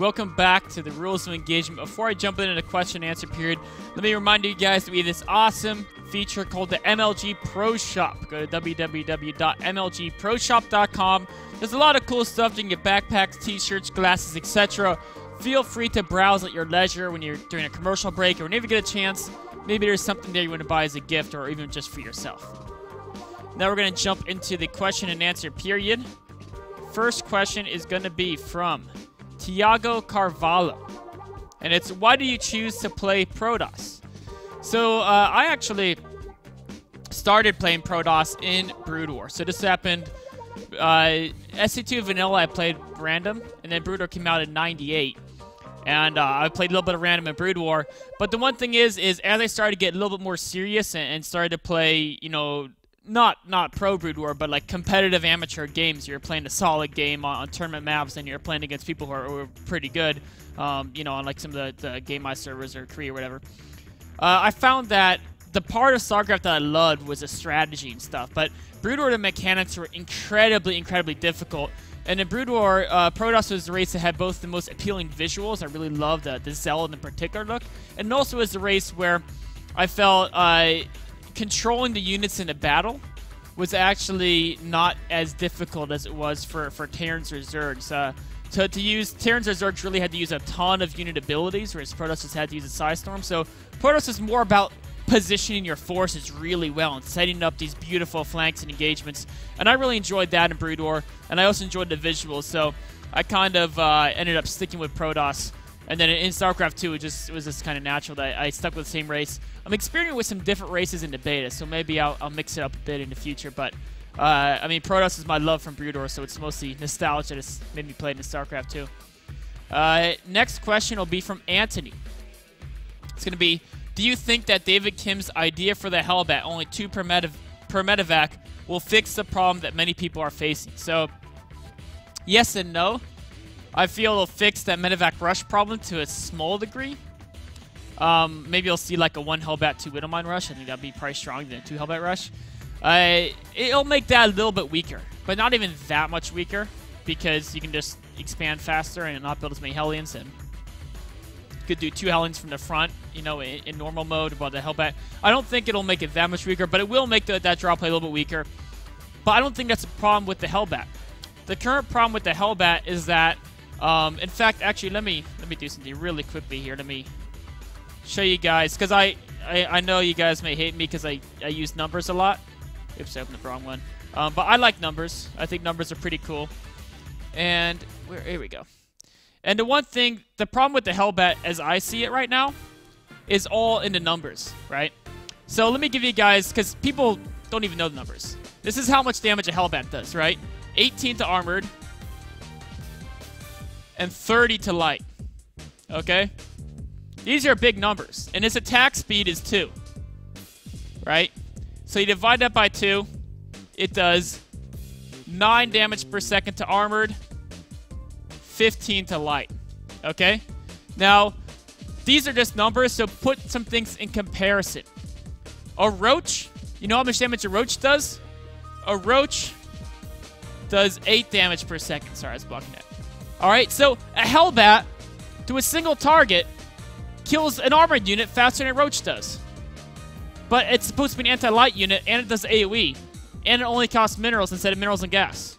Welcome back to the Rules of Engagement. Before I jump into the question and answer period, let me remind you guys that we have this awesome feature called the MLG Pro Shop. Go to www.mlgproshop.com. There's a lot of cool stuff. You can get backpacks, t-shirts, glasses, etc. Feel free to browse at your leisure when you're during a commercial break or whenever you get a chance. Maybe there's something there you want to buy as a gift or even just for yourself. Now we're going to jump into the question and answer period. First question is going to be from Tiago Carvalho, and it's, why do you choose to play Protoss? So I actually started playing Protoss in Brood War. So this happened SC2 Vanilla, I played random, and then Brood War came out in '98, and I played a little bit of random in Brood War. But the one thing is as I started to get a little bit more serious and started to play, you know, not pro Brood War, but like competitive amateur games. You're playing a solid game on tournament maps, and you're playing against people who are pretty good, you know, on like some of the Game My servers or Korea or whatever. I found that the part of Starcraft that I loved was the strategy and stuff, but Brood War, the mechanics were incredibly difficult. And in Brood War, Protoss was the race that had both the most appealing visuals. I really loved the Zealot in particular look, and also was the race where I felt controlling the units in a battle was actually not as difficult as it was for Terrans or Zergs. To use Terrans or Zergs really had to use a ton of unit abilities, whereas Protoss just had to use a Psystorm. So Protoss is more about positioning your forces really well and setting up these beautiful flanks and engagements. And I really enjoyed that in Brood War, and I also enjoyed the visuals. So I kind of ended up sticking with Protoss. And then in StarCraft 2, it was just kind of natural that I stuck with the same race. I'm experimenting with some different races in the beta, so maybe I'll mix it up a bit in the future. But, I mean, Protoss is my love from Brood War, so it's mostly nostalgia that's made me play in StarCraft 2. Next question will be from Anthony. It's going to be, do you think that David Kim's idea for the Hellbat, only 2 per medevac, will fix the problem that many people are facing? So, yes and no. I feel it'll fix that medevac rush problem to a small degree. Maybe you'll see like a 1 Hellbat, 2 Widowmine rush. I think that'd be probably stronger than a 2 Hellbat rush. It'll make that a little bit weaker, but not even that much weaker, because you can just expand faster and not build as many Hellions, and you could do 2 Hellions from the front, you know, in normal mode while the Hellbat. I don't think it'll make it that much weaker, but it will make that draw play a little bit weaker. But I don't think that's a problem with the Hellbat. The current problem with the Hellbat is that in fact, actually, let me do something really quickly here. Let me show you guys, because I know you guys may hate me because I use numbers a lot. Oops, I opened the wrong one. But I like numbers. I think numbers are pretty cool. And here we go. And the problem with the Hellbat, as I see it right now, is all in the numbers, right? So let me give you guys, because people don't even know the numbers. This is how much damage a Hellbat does, right? 18 to armored, and 30 to light, okay? These are big numbers, and its attack speed is 2, right? So you divide that by 2, it does 9 damage per second to armored, 15 to light, okay? Now, these are just numbers, so put some things in comparison. A Roach, you know how much damage a Roach does? A Roach does 8 damage per second. Sorry, I was blocking that. Alright, so a Hellbat to a single target kills an armored unit faster than a Roach does. But it's supposed to be an anti-light unit, and it does AoE. And it only costs minerals instead of minerals and gas.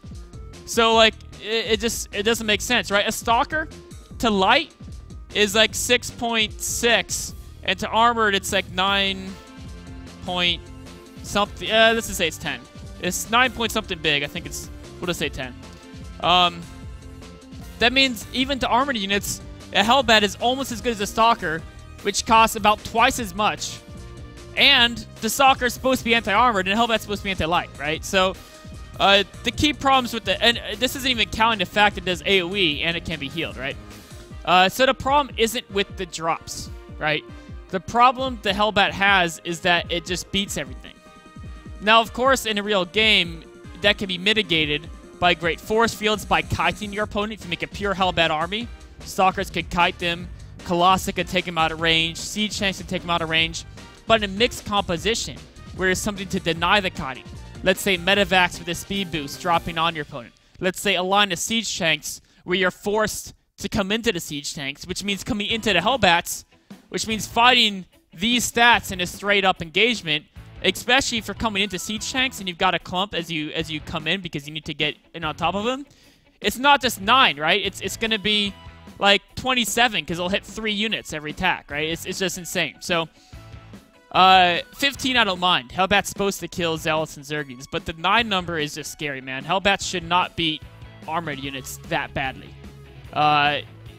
So, like, it doesn't make sense, right? A Stalker to light is like 6.6, and to armored it's like 9 point something. Let's just say it's 10. It's 9 point something big. I think it's, we'll just say 10. That means even to armored units, a Hellbat is almost as good as a Stalker, which costs about twice as much. And the Stalker is supposed to be anti-armored, and a Hellbat's supposed to be anti-light, right? So, the key problems with and this isn't even counting the fact that it does AoE and it can be healed, right? So the problem isn't with the drops, right? The problem the Hellbat has is that it just beats everything. Now, of course, in a real game, that can be mitigated by great force fields, by kiting your opponent. If you make a pure Hellbat army, Stalkers can kite them, Colossi can take them out of range, Siege Tanks can take them out of range. But in a mixed composition, where there's something to deny the kiting, let's say medevacs with a speed boost dropping on your opponent. Let's say a line of Siege Tanks where you're forced to come into the siege tanks, which means coming into the Hellbats, which means fighting these stats in a straight-up engagement, especially if you're coming into siege tanks and you've got a clump as you come in because you need to get in on top of them. It's not just 9, right? It's going to be like 27 because it'll hit 3 units every attack, right? It's just insane. So 15 I don't mind. Hellbat's supposed to kill Zealots and Zerglings, but the 9 number is just scary, man. Hellbats should not beat armored units that badly.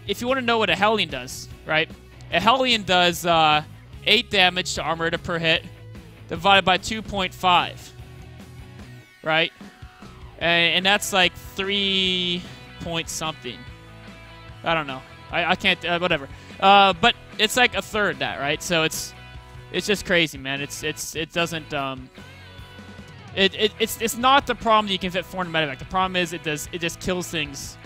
If you want to know what a Hellion does, right? A Hellion does 8 damage to armor per hit, divided by 2.5, right? And that's like 3 point something. I don't know. I can't, whatever. But it's like a third that, right? So it's just crazy, man. It doesn't, it's not the problem that you can fit 400 medevac. The problem is it just kills things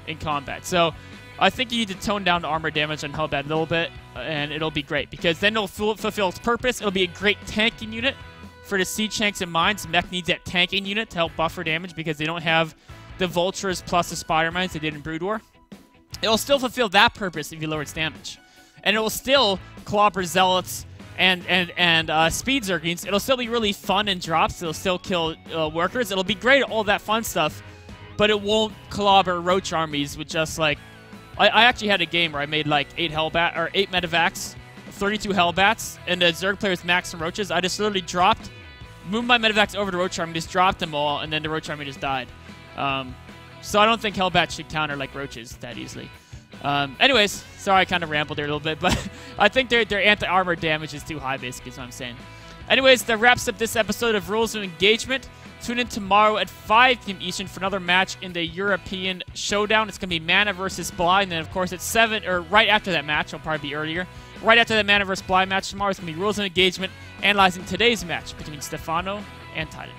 in combat. So I think you need to tone down the armor damage on Hellbat a little bit, and it'll be great, because then it'll fulfill its purpose. It'll be a great tanking unit for the siege tanks and mines. Mech needs that tanking unit to help buffer damage because they don't have the Vultures plus the Spider Mines they did in Brood War. It'll still fulfill that purpose if you lower its damage. And it will still clobber Zealots and Speed Zerglings. It'll still be really fun in drops. It'll still kill workers. It'll be great at all that fun stuff, but it won't clobber Roach armies with just like... I actually had a game where I made like 8 medevacs, 32 Hellbats, and the Zerg players maxed some Roaches. I just literally moved my medevacs over to Roach army, just dropped them all, and then the Roach army just died. So I don't think Hellbats should counter like Roaches that easily. Anyways, sorry I kind of rambled there a little bit, but I think their anti-armor damage is too high, basically, is what I'm saying. Anyways, that wraps up this episode of Rules of Engagement. Tune in tomorrow at 5 p.m. Eastern for another match in the European Showdown. It's going to be Mana versus Bly, and then, of course, at 7, or right after that match, it'll probably be earlier. Right after that Mana versus Bly match tomorrow, it's going to be Rules of Engagement, analyzing today's match between Stefano and Titan.